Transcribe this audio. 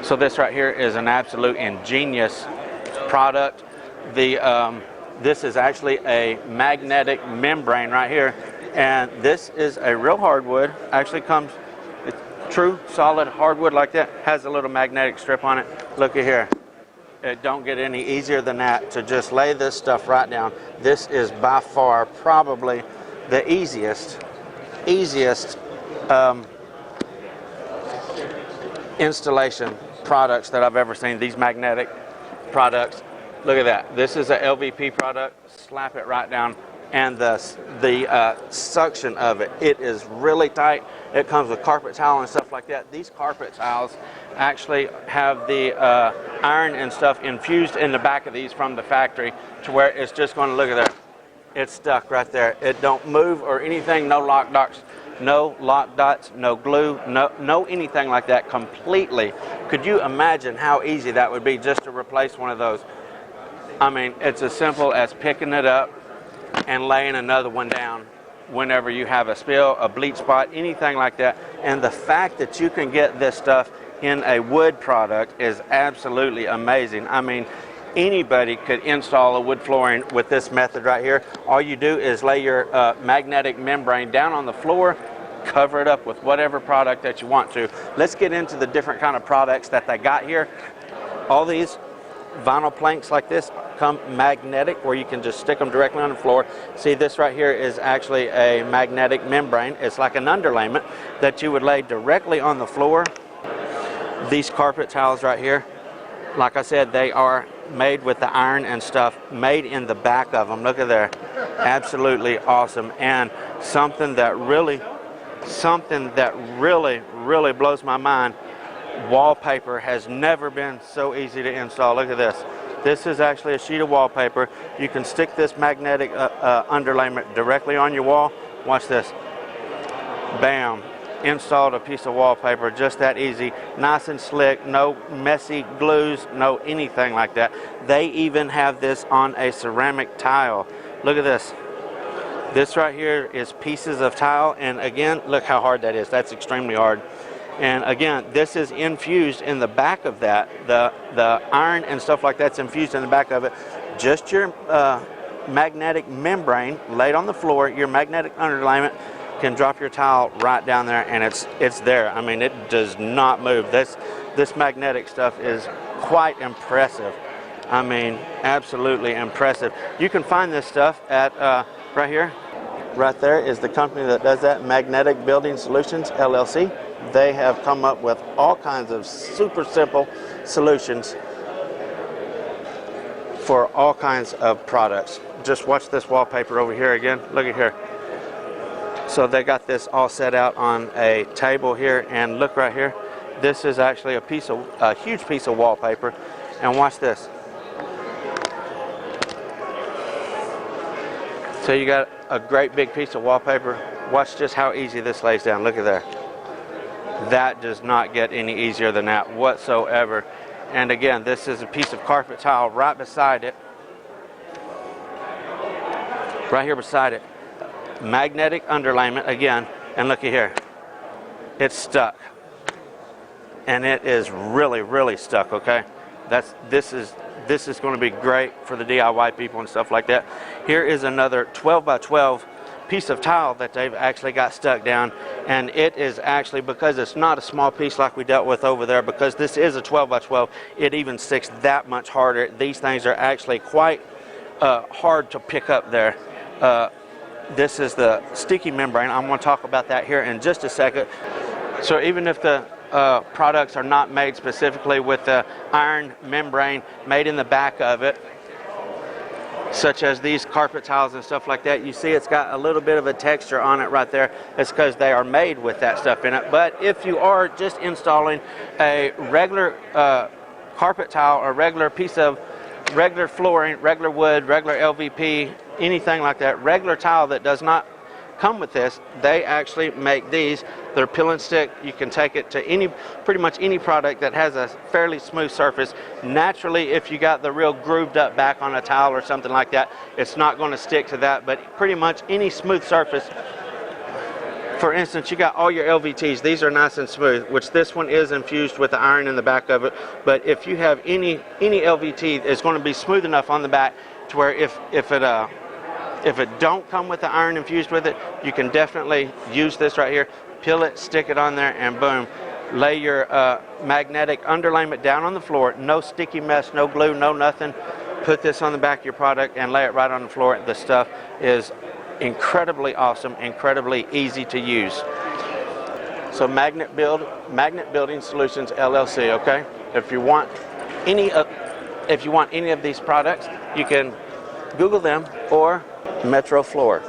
So this right here is an absolute ingenious product. This is actually a magnetic membrane right here, and this is a real hardwood. Actually comes true solid hardwood like that. Has a little magnetic strip on it. Look at here. It don't get any easier than that to just lay this stuff right down. This is by far probably the easiest installation products that I've ever seen. These magnetic products. Look at that. This is a LVP product. Slap it right down, and the suction of it, it is really tight. It comes with carpet towel and stuff like that. These carpet towels actually have the iron and stuff infused in the back of these from the factory, to where it's just going to, look at there. It's stuck right there. It don't move or anything. No lock dots, no glue, no anything like that. Completely. Could you imagine how easy that would be just to replace one of those? I mean, it's as simple as picking it up and laying another one down whenever you have a spill, a bleach spot, anything like that. And the fact that you can get this stuff in a wood product is absolutely amazing. I mean, anybody could install a wood flooring with this method right here. All you do is lay your magnetic membrane down on the floor, cover it up with whatever product that you want to. Let's get into the different kind of products that they got here. All these vinyl planks like this come magnetic, where you can just stick them directly on the floor. See, this right here is actually a magnetic membrane. It's like an underlayment that you would lay directly on the floor. These carpet towels right here, like I said, they are made with the iron and stuff made in the back of them. Look at there. Absolutely awesome. And something that really blows my mind, wallpaper has never been so easy to install. Look at this. This is actually a sheet of wallpaper. You can stick this magnetic underlayment directly on your wall. Watch this. Bam. Installed a piece of wallpaper, just that easy. Nice and slick. No messy glues, no anything like that. They even have this on a ceramic tile. Look at this. This right here is pieces of tile, and again, look how hard that is. That's extremely hard. And again, this is infused in the back of that. The iron and stuff like that's infused in the back of it. Just your magnetic membrane laid on the floor, your magnetic underlayment can drop your tile right down there, and it's there. I mean, it does not move. This magnetic stuff is quite impressive. I mean, absolutely impressive. You can find this stuff at right here. Right there is the company that does that, Magnetic Building Solutions, LLC. They have come up with all kinds of super simple solutions for all kinds of products. Just watch this wallpaper over here again. Look at here. So they got this all set out on a table here, and look right here. This is actually a huge piece of wallpaper. And watch this. So you got a great big piece of wallpaper. Watch just how easy this lays down. Look at there. That does not get any easier than that whatsoever. And again, this is a piece of carpet tile right beside it. Right here beside it. Magnetic underlayment again, and look at here. It's stuck. And it is really stuck, okay? This is going to be great for the DIY people and stuff like that. Here is another 12 by 12 piece of tile that they've actually got stuck down, and it is actually, because it's not a small piece like we dealt with over there, because this is a 12 by 12, it even sticks that much harder. These things are actually quite hard to pick up there. This is the sticky membrane. I'm going to talk about that here in just a second. So even if the products are not made specifically with the iron membrane made in the back of it, such as these carpet tiles and stuff like that, you see it's got a little bit of a texture on it right there. It's because they are made with that stuff in it. But if you are just installing a regular carpet tile or regular piece of regular flooring, regular wood, regular LVP, anything like that, regular tile that does not come with this, they actually make these. They're peel and stick. You can take it to pretty much any product that has a fairly smooth surface. Naturally, if you got the real grooved up back on a tile or something like that, it's not going to stick to that, but pretty much any smooth surface For instance, you got all your LVTs. These are nice and smooth, which this one is infused with the iron in the back of it. But if you have any LVT, it's going to be smooth enough on the back to where if it don't come with the iron infused with it, you can definitely use this right here, peel it, stick it on there, and boom. Lay your magnetic underlayment down on the floor. No sticky mess, no glue, no nothing. Put this on the back of your product and lay it right on the floor. The stuff is incredibly awesome, incredibly easy to use. So Magnet Building Solutions LLC. Okay, if you want any of these products, you can Google them or Metro Floor.